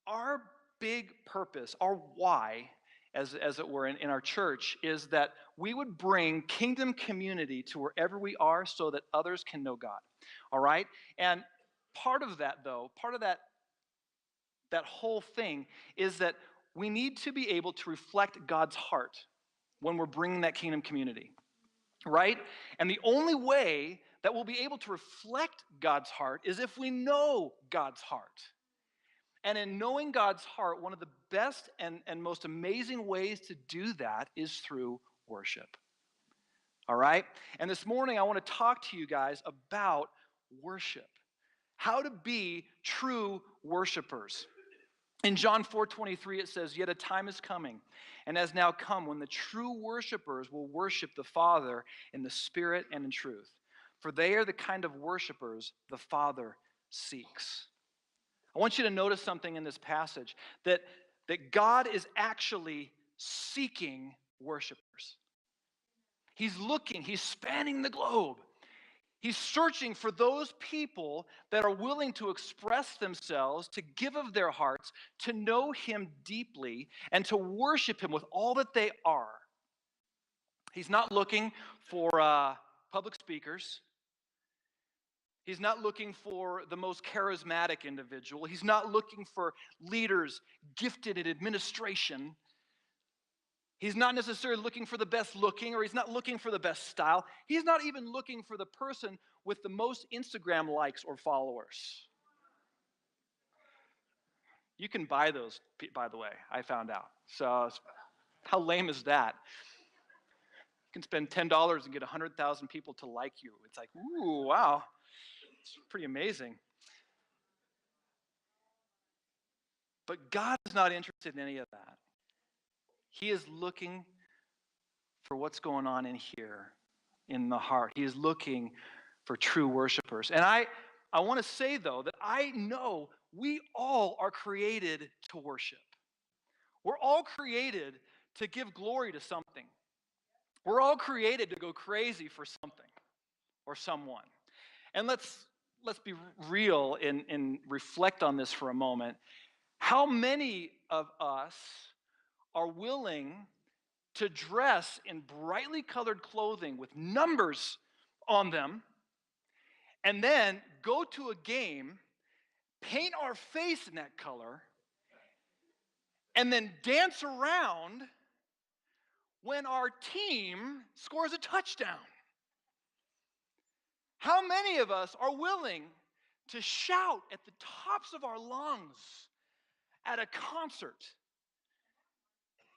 our big purpose, our why, as it were, in our church, is that we would bring kingdom community to wherever we are so that others can know God. All right? And part of that, though, part of that whole thing is that we need to be able to reflect God's heart when we're bringing that kingdom community. Right? And the only way that we'll be able to reflect God's heart is if we know God's heart. And in knowing God's heart, one of the best and most amazing ways to do that is through worship. All right? And this morning, I want to talk to you guys about worship. How to be true worshipers. In John 4:23, it says, "Yet a time is coming, and has now come, when the true worshipers will worship the Father in the Spirit and in truth. For they are the kind of worshipers the Father seeks." I want you to notice something in this passage, that God is actually seeking worshipers. He's looking, he's spanning the globe. He's searching for those people that are willing to express themselves, to give of their hearts, to know him deeply, and to worship him with all that they are. He's not looking for public speakers. He's not looking for the most charismatic individual. He's not looking for leaders gifted in administration. He's not necessarily looking for the best looking, or he's not looking for the best style. He's not even looking for the person with the most Instagram likes or followers. You can buy those, by the way, I found out. So how lame is that? You can spend $10 and get 100,000 people to like you. It's like, ooh, wow. It's pretty amazing. But God is not interested in any of that. He is looking for what's going on in here, in the heart. He is looking for true worshipers. And I want to say, though, that I know we all are created to worship. We're all created to give glory to something. We're all created to go crazy for something or someone. And let's be real and reflect on this for a moment. How many of us are willing to dress in brightly colored clothing with numbers on them, and then go to a game, paint our face in that color, and then dance around when our team scores a touchdown? How many of us are willing to shout at the tops of our lungs at a concert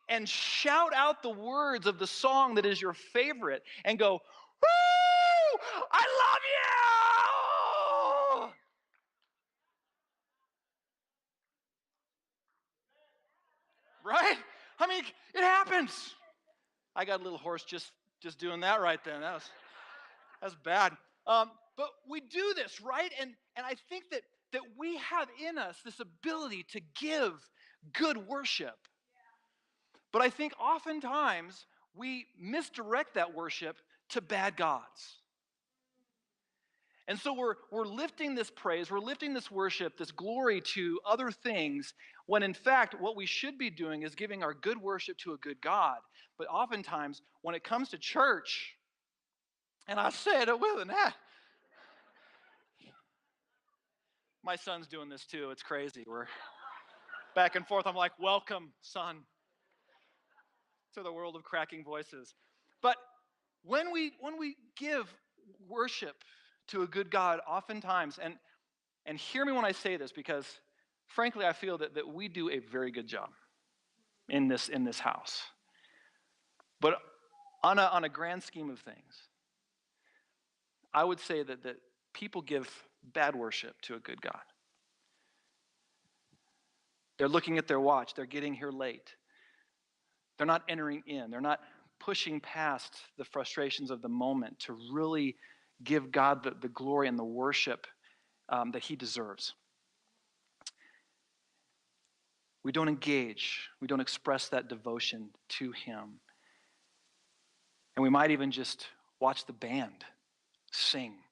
and shout out the words of the song that is your favorite and go, "Woo! I love you!" Right? I mean, it happens. I got a little hoarse just doing that right then. That's bad. But we do this, right? And I think that we have in us this ability to give good worship. But I think oftentimes we misdirect that worship to bad gods. And so we're lifting this praise, we're lifting this worship, this glory to other things, when in fact what we should be doing is giving our good worship to a good God. But oftentimes when it comes to church, and I said it with an my son's doing this too, it's crazy. We're back and forth. I'm like, "Welcome, son, to the world of cracking voices." But when we give worship to a good God, oftentimes, and hear me when I say this, because frankly I feel that we do a very good job in this house. But on a grand scheme of things, I would say that people give bad worship to a good God. They're looking at their watch, they're getting here late. They're not entering in. They're not pushing past the frustrations of the moment to really give God the glory and the worship that he deserves. We don't engage. We don't express that devotion to him. And we might even just watch the band sing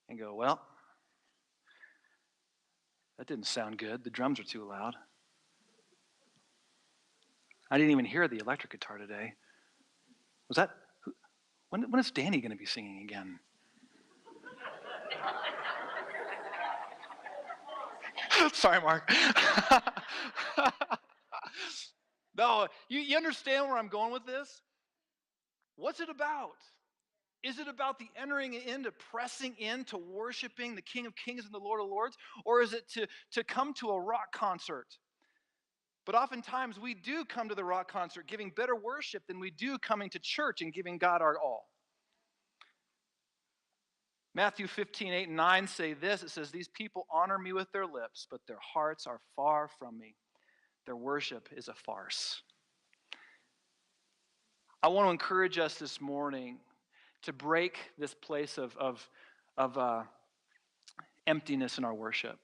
and go, "Well, That didn't sound good. The drums are too loud. I didn't even hear the electric guitar today. Was that, when is Danny going to be singing again? Sorry, Mark. No, you understand where I'm going with this? What's it about? Is it about the entering into, pressing into worshiping the King of Kings and the Lord of Lords? Or is it to come to a rock concert? But oftentimes we do come to the rock concert giving better worship than we do coming to church and giving God our all. Matthew 15:8 and 9 say this. It says, these people honor me with their lips, but their hearts are far from me. Their worship is a farce. I want to encourage us this morning to break this place of emptiness in our worship,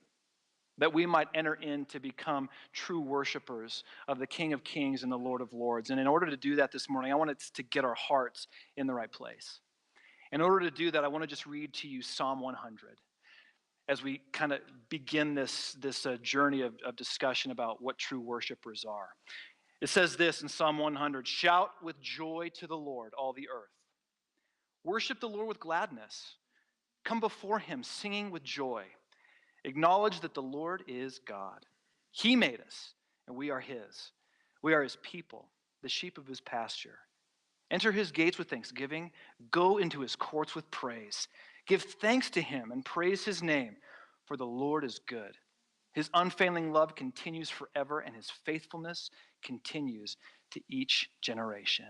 that we might enter in to become true worshipers of the King of Kings and the Lord of Lords. And in order to do that this morning, I want us to get our hearts in the right place. In order to do that, I want to just read to you Psalm 100 as we kind of begin this journey of discussion about what true worshipers are. It says this in Psalm 100, shout with joy to the Lord, all the earth. Worship the Lord with gladness. Come before him singing with joy. Acknowledge that the Lord is God. He made us, and we are his. We are his people, the sheep of his pasture. Enter his gates with thanksgiving. Go into his courts with praise. Give thanks to him and praise his name, for the Lord is good. His unfailing love continues forever, and his faithfulness continues to each generation.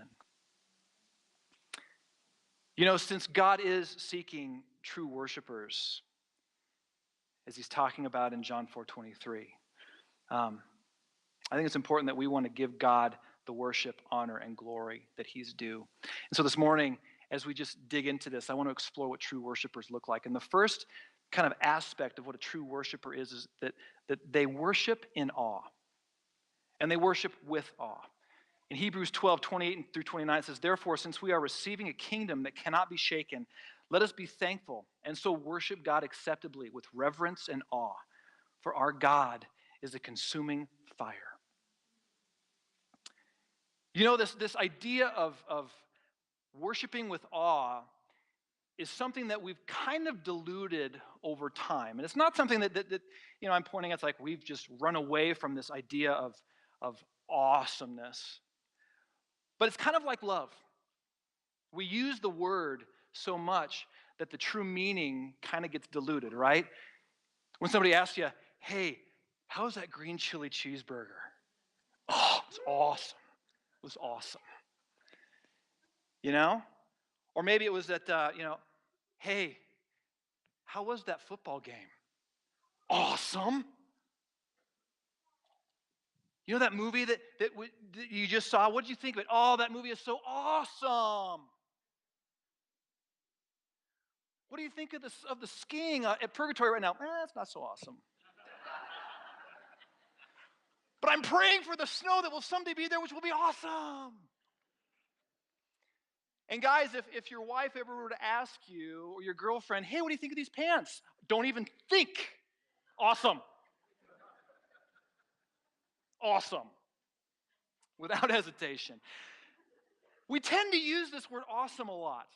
You know, since God is seeking true worshipers, as he's talking about in John 4:23, I think it's important that we want to give God the worship, honor, and glory that he's due. And so this morning, as we just dig into this, I want to explore what true worshipers look like. And the first kind of aspect of what a true worshiper is that they worship in awe. And they worship with awe. In Hebrews 12:28 through 29, it says, therefore, since we are receiving a kingdom that cannot be shaken, let us be thankful and so worship God acceptably with reverence and awe. For our God is a consuming fire. You know, this idea of worshiping with awe is something that we've kind of diluted over time. And it's not something that you know, I'm pointing at, it's like we've just run away from this idea of awesomeness. But it's kind of like love. We use the word so much that the true meaning kind of gets diluted, right? When somebody asks you, hey, how's that green chili cheeseburger? Oh, it's awesome. It was awesome. You know? Or maybe it was that, you know, hey, how was that football game? Awesome. You know that movie that you just saw? What did you think of it? Oh, that movie is so awesome. What do you think of the skiing at Purgatory right now? It's not so awesome. But I'm praying for the snow that will someday be there, which will be awesome. And guys, if your wife ever were to ask you, or your girlfriend, hey, what do you think of these pants? Don't even think. Awesome. Awesome. Without hesitation. We tend to use this word awesome a lot.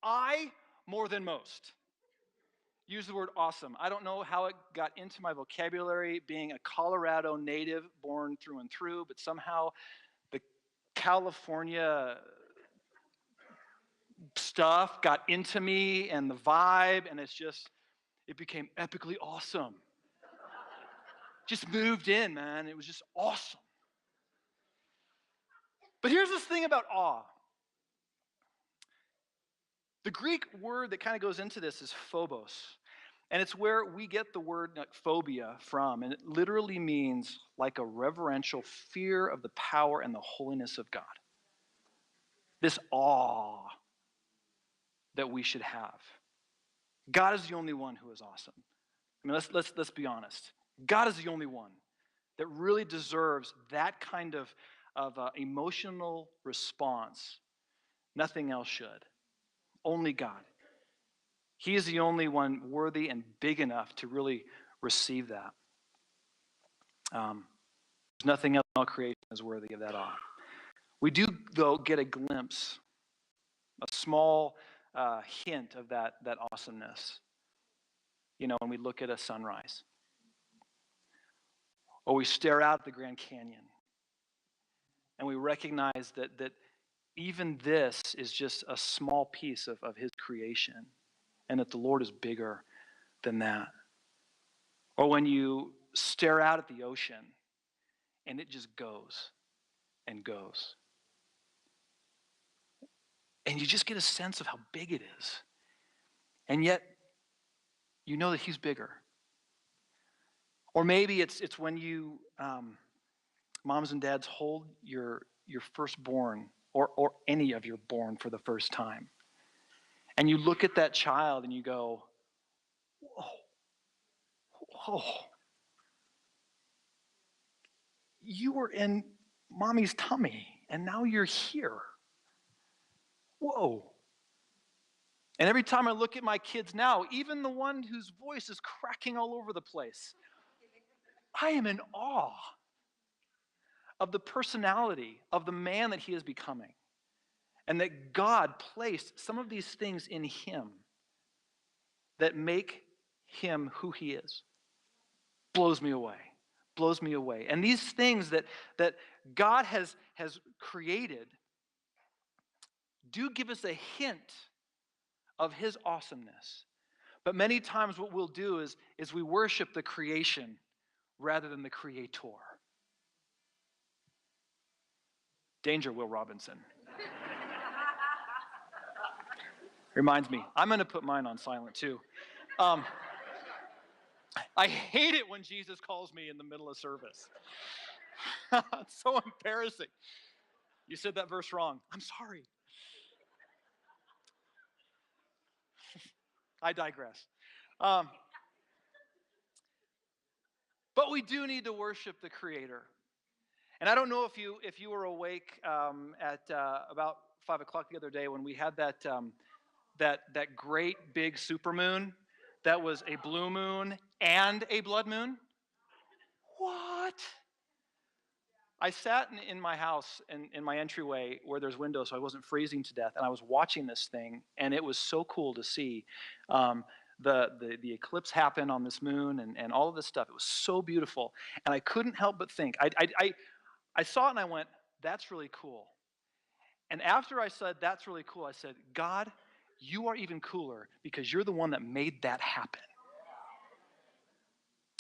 I, more than most, use the word awesome. I don't know how it got into my vocabulary, being a Colorado native, born through and through, but somehow the California stuff got into me and the vibe, and it became epically awesome. Just moved in, man. It was just awesome. But here's this thing about awe. The Greek word that kind of goes into this is phobos. And it's where we get the word phobia from. And it literally means like a reverential fear of the power and the holiness of God. This awe that we should have. God is the only one who is awesome. I mean, let's be honest. God is the only one that really deserves that kind of emotional response. Nothing else should. Only God. He is the only one worthy and big enough to really receive that. There's nothing else in all creation is worthy of that awe. We do, though, get a glimpse, a small hint of that awesomeness, when we look at a sunrise. Or we stare out at the Grand Canyon and we recognize that even this is just a small piece of his creation and that the Lord is bigger than that. Or when you stare out at the ocean and it just goes and goes. And you just get a sense of how big it is. And yet, you know that he's bigger. Or maybe it's when you, moms and dads, hold your firstborn or any of your born for the first time. And you look at that child and you go, whoa, whoa. You were in mommy's tummy and now you're here. Whoa. And every time I look at my kids now, even the one whose voice is cracking all over the place, I am in awe of the personality of the man that he is becoming. And that God placed some of these things in him that make him who he is. Blows me away. Blows me away. And these things that God has created do give us a hint of his awesomeness. But many times what we'll do is we worship the creation rather than the creator. Danger, Will Robinson. Reminds me, I'm going to put mine on silent too. I hate it when Jesus calls me in the middle of service. It's so embarrassing. You said that verse wrong. I'm sorry. I digress. But we do need to worship the Creator. And I don't know if you were awake at about 5 o'clock the other day when we had that great big supermoon that was a blue moon and a blood moon. What? I sat in my house in my entryway where there's windows so I wasn't freezing to death, and I was watching this thing, and it was so cool to see the eclipse happen on this moon and all of this stuff. It was so beautiful, and I couldn't help but think. I saw it and I went, that's really cool. And after I said, that's really cool, I said, God, you are even cooler because you're the one that made that happen.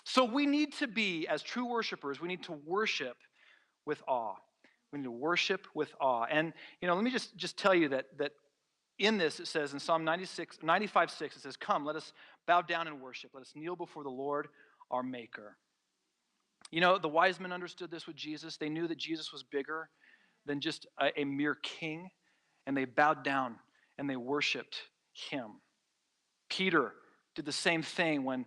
So we need to be, as true worshipers, we need to worship with awe. We need to worship with awe. And, let me just tell you that in this, it says in Psalm 95:6, it says, come, let us bow down and worship. Let us kneel before the Lord, our Maker. The wise men understood this with Jesus. They knew that Jesus was bigger than just a mere king, and they bowed down and they worshiped him. Peter did the same thing when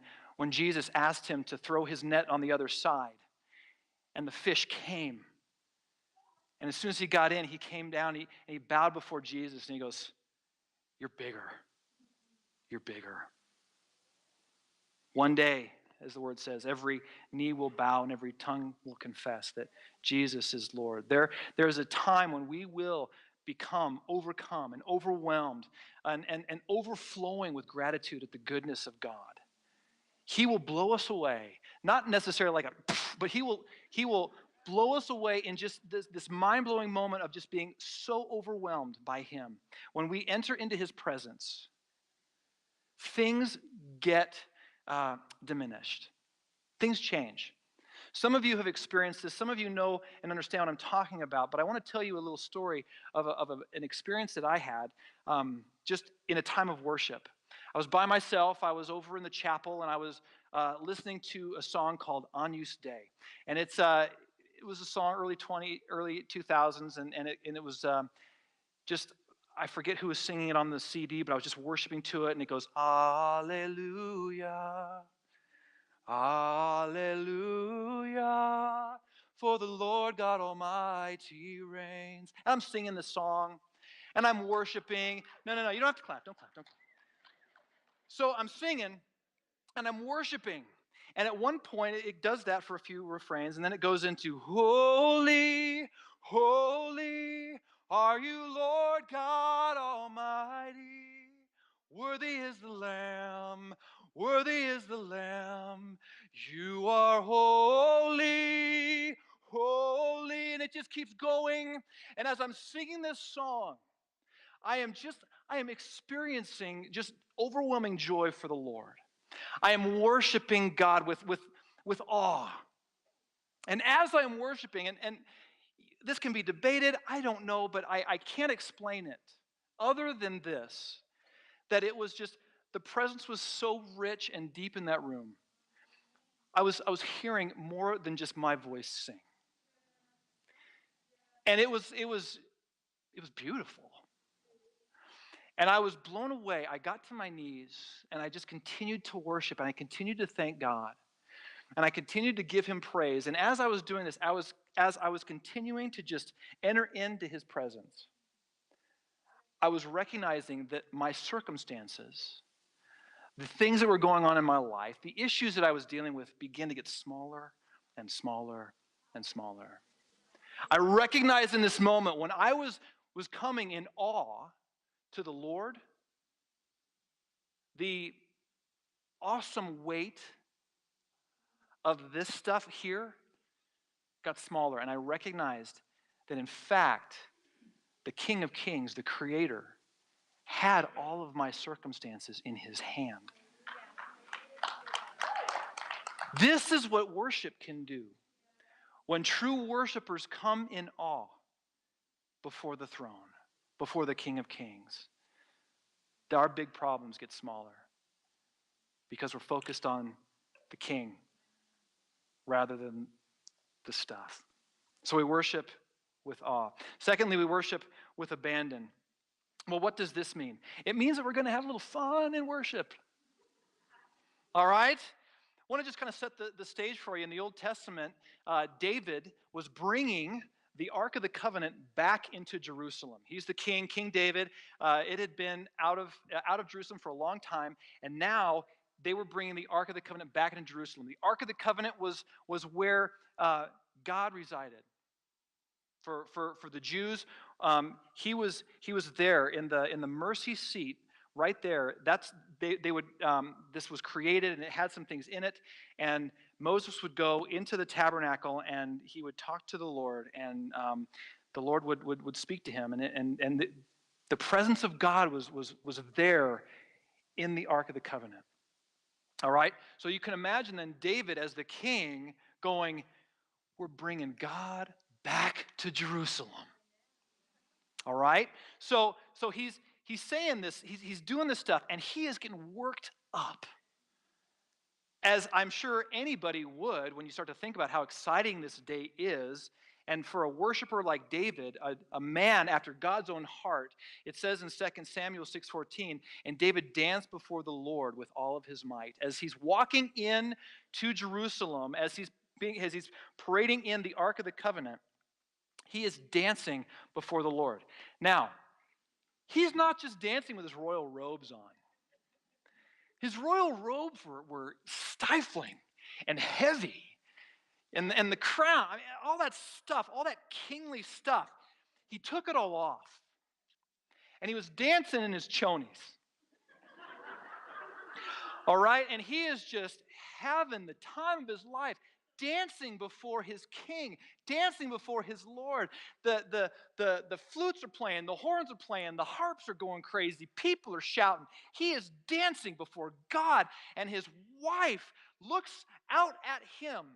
Jesus asked him to throw his net on the other side, and the fish came. And as soon as he got in, he came down, and he bowed before Jesus, and he goes, you're bigger. You're bigger. One day, as the word says, every knee will bow and every tongue will confess that Jesus is Lord. There's a time when we will become overcome and overwhelmed and overflowing with gratitude at the goodness of God. He will blow us away, not necessarily like but he will blow us away in just this mind-blowing moment of just being so overwhelmed by him. When we enter into his presence, things get diminished. Things change. Some of you have experienced this. Some of you know and understand what I'm talking about, but I want to tell you a little story of an experience that I had just in a time of worship. I was by myself. I was over in the chapel, and I was listening to a song called Agnus Dei. And it was a song early 2000s, and it was just, I forget who was singing it on the CD, but I was just worshiping to it, and it goes, Alleluia, Alleluia, for the Lord God Almighty reigns. And I'm singing the song, and I'm worshiping. No, you don't have to clap. Don't clap. So I'm singing, and I'm worshiping. And at one point, it does that for a few refrains, and then it goes into, holy, holy are you, Lord God Almighty. Worthy is the Lamb, worthy is the Lamb. You are holy, holy. And it just keeps going. And as I'm singing this song, I am experiencing just overwhelming joy for the Lord. I am worshiping God with awe. And as I am worshiping, and this can be debated, I don't know, but I can't explain it other than this, that it was just, the presence was so rich and deep in that room. I was hearing more than just my voice sing. And it was beautiful. And I was blown away. I got to my knees and I just continued to worship and I continued to thank God. And I continued to give him praise. And as I was doing this, as I was continuing to just enter into his presence, I was recognizing that my circumstances, the things that were going on in my life, the issues that I was dealing with began to get smaller and smaller and smaller. I recognized in this moment when I was coming in awe to the Lord, the awesome weight of this stuff here got smaller, and I recognized that in fact, the King of Kings, the Creator, had all of my circumstances in his hand. This is what worship can do. When true worshipers come in awe before the throne, before the King of Kings, our big problems get smaller because we're focused on the King rather than the stuff. So we worship with awe. Secondly, we worship with abandon. Well, what does this mean? It means that we're going to have a little fun in worship. All right? I want to just kind of set the stage for you. In the Old Testament, David was bringing the Ark of the Covenant back into Jerusalem. He's the king, King David. It had been out of Jerusalem for a long time, and now they were bringing the Ark of the Covenant back into Jerusalem. The Ark of the Covenant was where God resided. For the Jews, he was there in the mercy seat right there. This was created and it had some things in it. And Moses would go into the tabernacle and he would talk to the Lord, and the Lord would speak to him. And the presence of God was there in the Ark of the Covenant. All right? So you can imagine then David as the king going, we're bringing God back to Jerusalem. All right? So he's saying this, he's doing this stuff, and he is getting worked up. As I'm sure anybody would when you start to think about how exciting this day is. And for a worshiper like David, a man after God's own heart, it says in 2 Samuel 6:14, and David danced before the Lord with all of his might. As he's walking in to Jerusalem, as he's parading in the Ark of the Covenant, he is dancing before the Lord. Now, he's not just dancing with his royal robes on. His royal robes were stifling and heavy. And the crown, I mean, all that stuff, all that kingly stuff, he took it all off. And he was dancing in his chonies. All right? And he is just having the time of his life, dancing before his king, dancing before his Lord. The flutes are playing, the horns are playing, the harps are going crazy, people are shouting. He is dancing before God, and his wife looks out at him,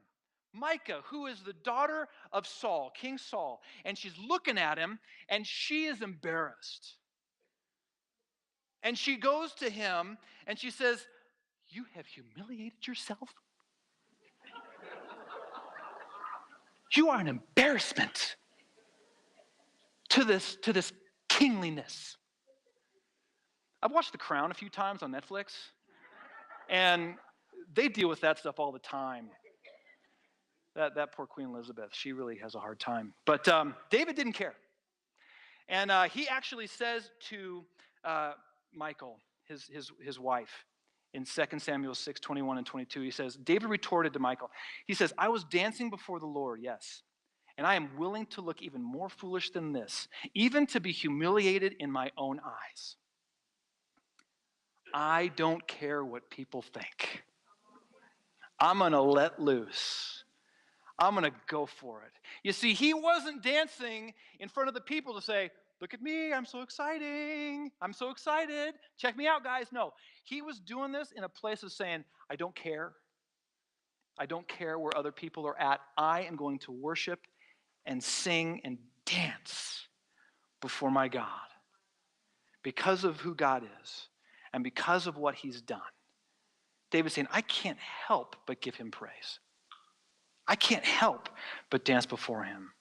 Micah, who is the daughter of Saul, King Saul, and she's looking at him, and she is embarrassed. And she goes to him, and she says, "You have humiliated yourself. You are an embarrassment to this kingliness." I've watched The Crown a few times on Netflix, and they deal with that stuff all the time. That poor Queen Elizabeth, she really has a hard time. But David didn't care. And he actually says to Michal, his wife, in 2 Samuel 6, 21 and 22. He says, David retorted to Michal. He says, I was dancing before the Lord, yes, and I am willing to look even more foolish than this, even to be humiliated in my own eyes. I don't care what people think. I'm going to let loose. I'm going to go for it. You see, he wasn't dancing in front of the people to say, look at me, I'm so exciting. I'm so excited. Check me out, guys. No, he was doing this in a place of saying, I don't care. I don't care where other people are at. I am going to worship and sing and dance before my God because of who God is and because of what he's done. David's saying, I can't help but give him praise. I can't help but dance before him.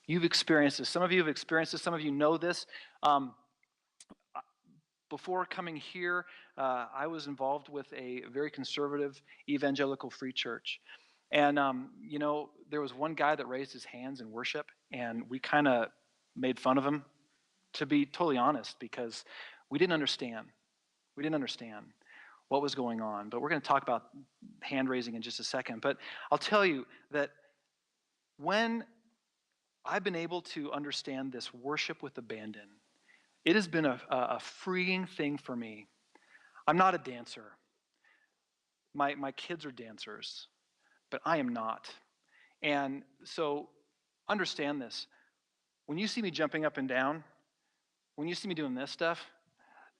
You've experienced this. Some of you have experienced this. Some of you know this. Before coming here, I was involved with a very conservative evangelical free church. And, there was one guy that raised his hands in worship, and we kind of made fun of him, to be totally honest, because we didn't understand. We didn't understand what was going on. But we're going to talk about hand raising in just a second. But I'll tell you that when I've been able to understand this worship with abandon, it has been a freeing thing for me. I'm not a dancer. My kids are dancers, but I am not. And so understand this. When you see me jumping up and down, when you see me doing this stuff,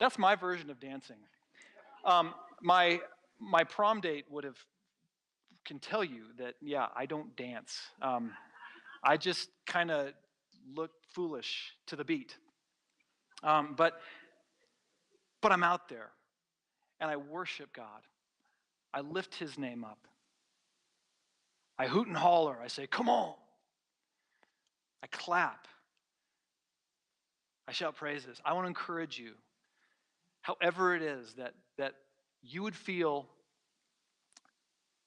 that's my version of dancing. My prom date can tell you that, yeah, I don't dance. I just kind of look foolish to the beat. But I'm out there, and I worship God. I lift his name up. I hoot and holler. I say, come on. I clap. I shout praises. I want to encourage you, however it is that you would feel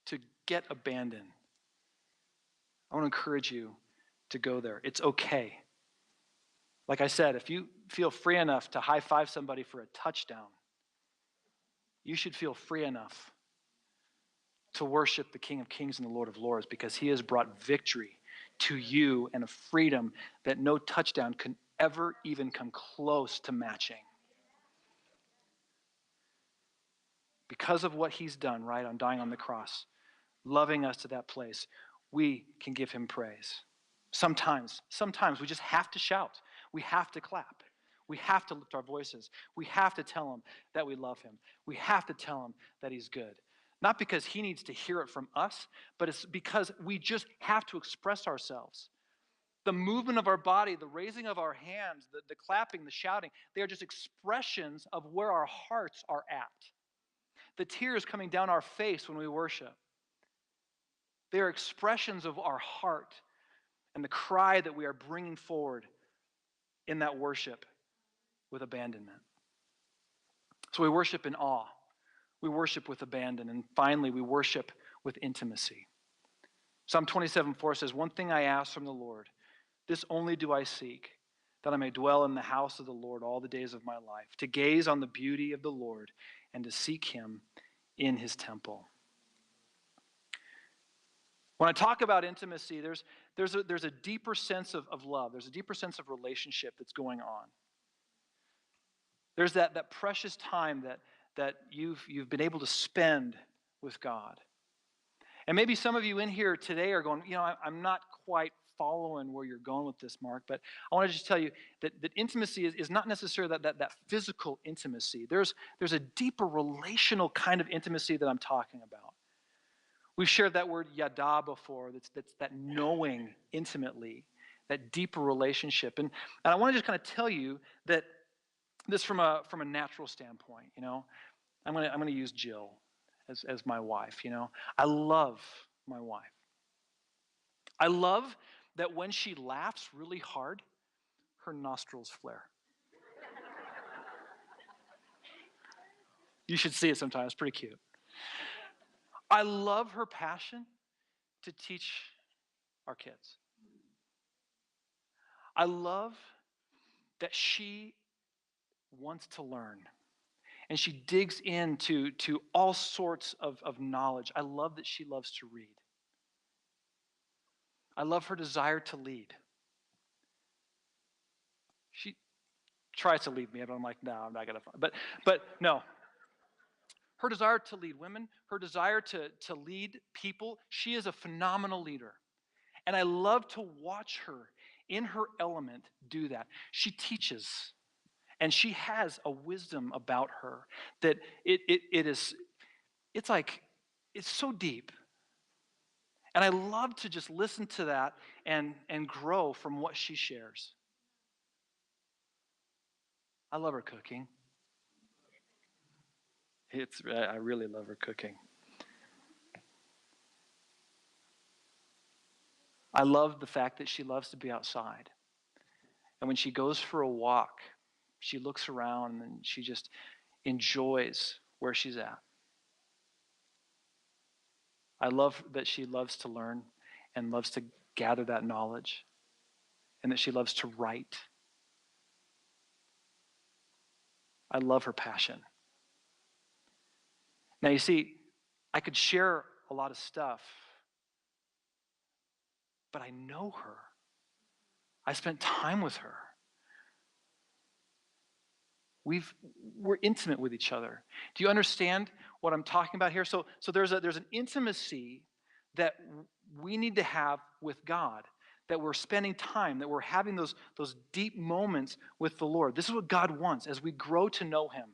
to get abandoned. I want to encourage you to go there. It's okay. Like I said, if you feel free enough to high-five somebody for a touchdown, you should feel free enough to worship the King of Kings and the Lord of Lords, because he has brought victory to you and a freedom that no touchdown can ever even come close to matching. Because of what he's done, right, on dying on the cross, loving us to that place, we can give him praise. Sometimes we just have to shout. We have to clap. We have to lift our voices. We have to tell him that we love him. We have to tell him that he's good. Not because he needs to hear it from us, but it's because we just have to express ourselves. The movement of our body, the raising of our hands, the clapping, the shouting, they are just expressions of where our hearts are at. The tears coming down our face when we worship, they are expressions of our heart and the cry that we are bringing forward in that worship with abandonment. So we worship in awe. We worship with abandon. And finally, we worship with intimacy. Psalm 27:4 says, one thing I ask from the Lord, this only do I seek, that I may dwell in the house of the Lord all the days of my life, to gaze on the beauty of the Lord and to seek him in his temple. When I talk about intimacy, there's a deeper sense of love. There's a deeper sense of relationship that's going on. There's that precious time that you've been able to spend with God. And maybe some of you in here today are going, I'm not quite following where you're going with this, Mark, but I want to just tell you that intimacy is not necessarily that physical intimacy. There's a deeper relational kind of intimacy that I'm talking about. We've shared that word yada before, that's that knowing intimately, that deeper relationship. And I want to just kind of tell you that this from a natural standpoint, I'm going to use Jill as my wife, I love my wife. I love that when she laughs really hard, her nostrils flare. You should see it sometime. It's pretty cute. I love her passion to teach our kids. I love that she wants to learn. And she digs into all sorts of knowledge. I love that she loves to read. I love her desire to lead. She tries to lead me, but I'm like, no, I'm not going to. But no. Her desire to lead women, her desire to lead people, she is a phenomenal leader. And I love to watch her in her element do that. She teaches, and she has a wisdom about her that it's so deep. And I love to just listen to that and grow from what she shares. I love her cooking. I really love her cooking. I love the fact that she loves to be outside. And when she goes for a walk, she looks around and she just enjoys where she's at. I love that she loves to learn and loves to gather that knowledge, and that she loves to write. I love her passion. Now, you see, I could share a lot of stuff, but I know her. I spent time with her. We're intimate with each other. Do you understand what I'm talking about here? So there's an intimacy that we need to have with God, that we're spending time, that we're having those deep moments with the Lord. This is what God wants as we grow to know him.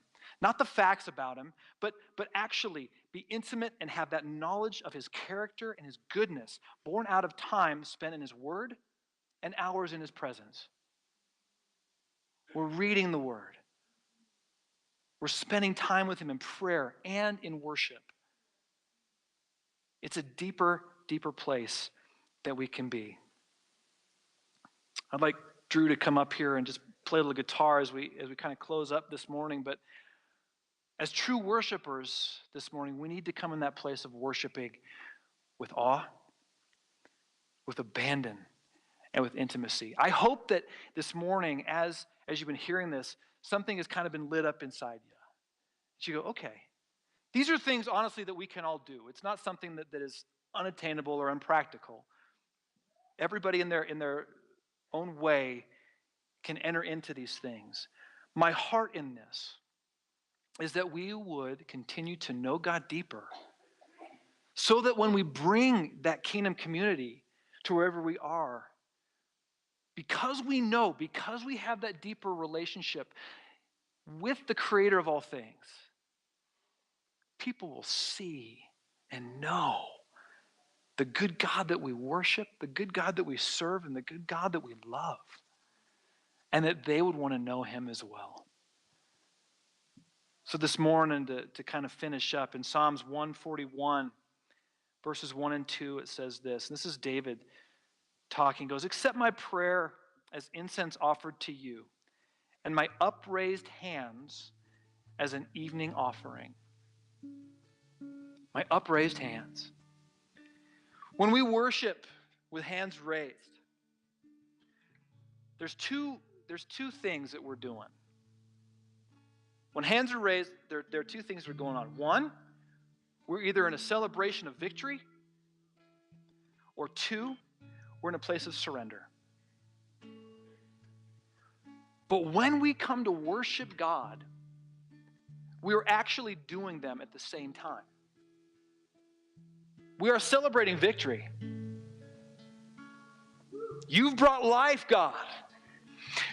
Not the facts about him, but actually be intimate and have that knowledge of his character and his goodness born out of time spent in his word and hours in his presence. We're reading the word. We're spending time with him in prayer and in worship. It's a deeper, deeper place that we can be. I'd like Drew to come up here and just play a little guitar as we kind of close up this morning. But as true worshipers this morning, we need to come in that place of worshiping with awe, with abandon, and with intimacy. I hope that this morning, as you've been hearing this, something has kind of been lit up inside you. You go, okay, these are things, honestly, that we can all do. It's not something that is unattainable or unpractical. Everybody in their own way can enter into these things. My heart in this is that we would continue to know God deeper, so that when we bring that kingdom community to wherever we are, because we know, because we have that deeper relationship with the creator of all things, people will see and know the good God that we worship, the good God that we serve, and the good God that we love, and that they would want to know him as well. So this morning, to kind of finish up, in Psalms 141, verses 1 and 2, it says this, and this is David talking, goes, "Accept my prayer as incense offered to you, and my upraised hands as an evening offering." My upraised hands. When we worship with hands raised, there's two things that we're doing. When hands are raised, there are two things that are going on. One, we're either in a celebration of victory, or two, we're in a place of surrender. But when we come to worship God, we are actually doing them at the same time. We are celebrating victory. You've brought life, God.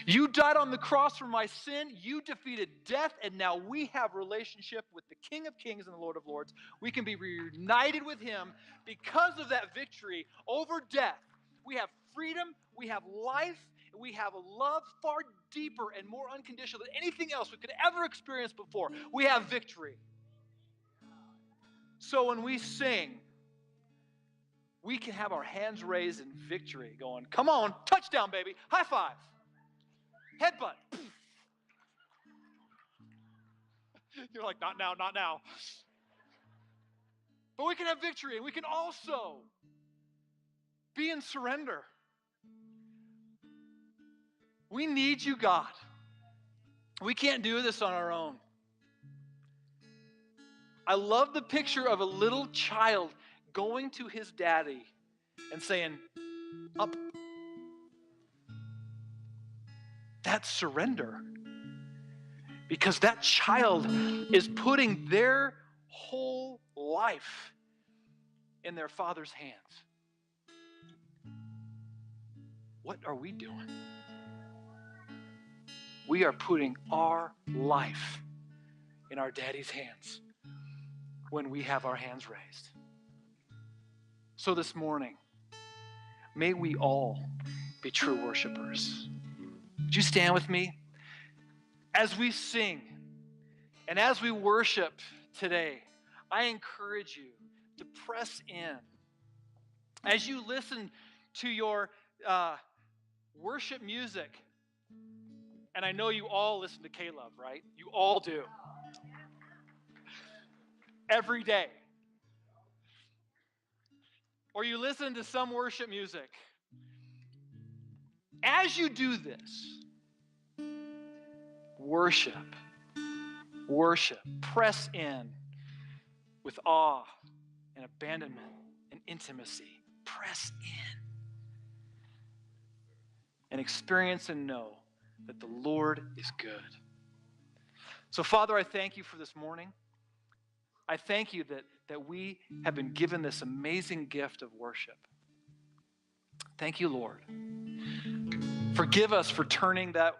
You died on the cross for my sin. You defeated death, and now we have relationship with the King of Kings and the Lord of Lords. We can be reunited with him because of that victory over death. We have freedom, we have life, and we have a love far deeper and more unconditional than anything else we could ever experience before. We have victory. So when we sing, we can have our hands raised in victory, going, come on, touchdown, baby, high five, headbutt. You're like, not now, not now. But we can have victory, and we can also be in surrender. We need you, God. We can't do this on our own. I love the picture of a little child going to his daddy and saying, up. That's surrender. Because that child is putting their whole life in their father's hands. What are we doing? We are putting our life in our daddy's hands when we have our hands raised. So this morning, may we all be true worshipers. Would you stand with me? As we sing and as we worship today, I encourage you to press in. As you listen to your worship music, and I know you all listen to K-Love, right? You all do. Every day. Or you listen to some worship music. As you do this, worship, press in with awe and abandonment and intimacy. Press in and experience and know that the Lord is good. So, Father, I thank you for this morning. I thank you that we have been given this amazing gift of worship. Thank you, Lord. Forgive us for turning that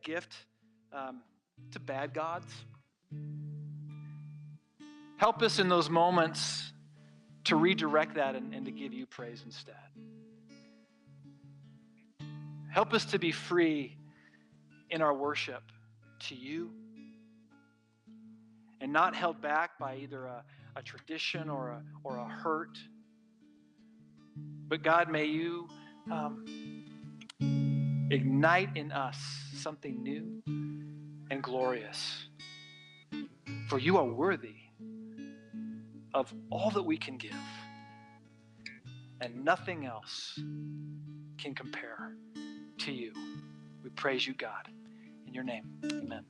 gift to bad gods. Help us in those moments to redirect that and to give you praise instead. Help us to be free in our worship to you and not held back by either a tradition or a hurt. But God, may you ignite in us something new and glorious. For you are worthy of all that we can give, and nothing else can compare to you. We praise you, God. In your name, amen.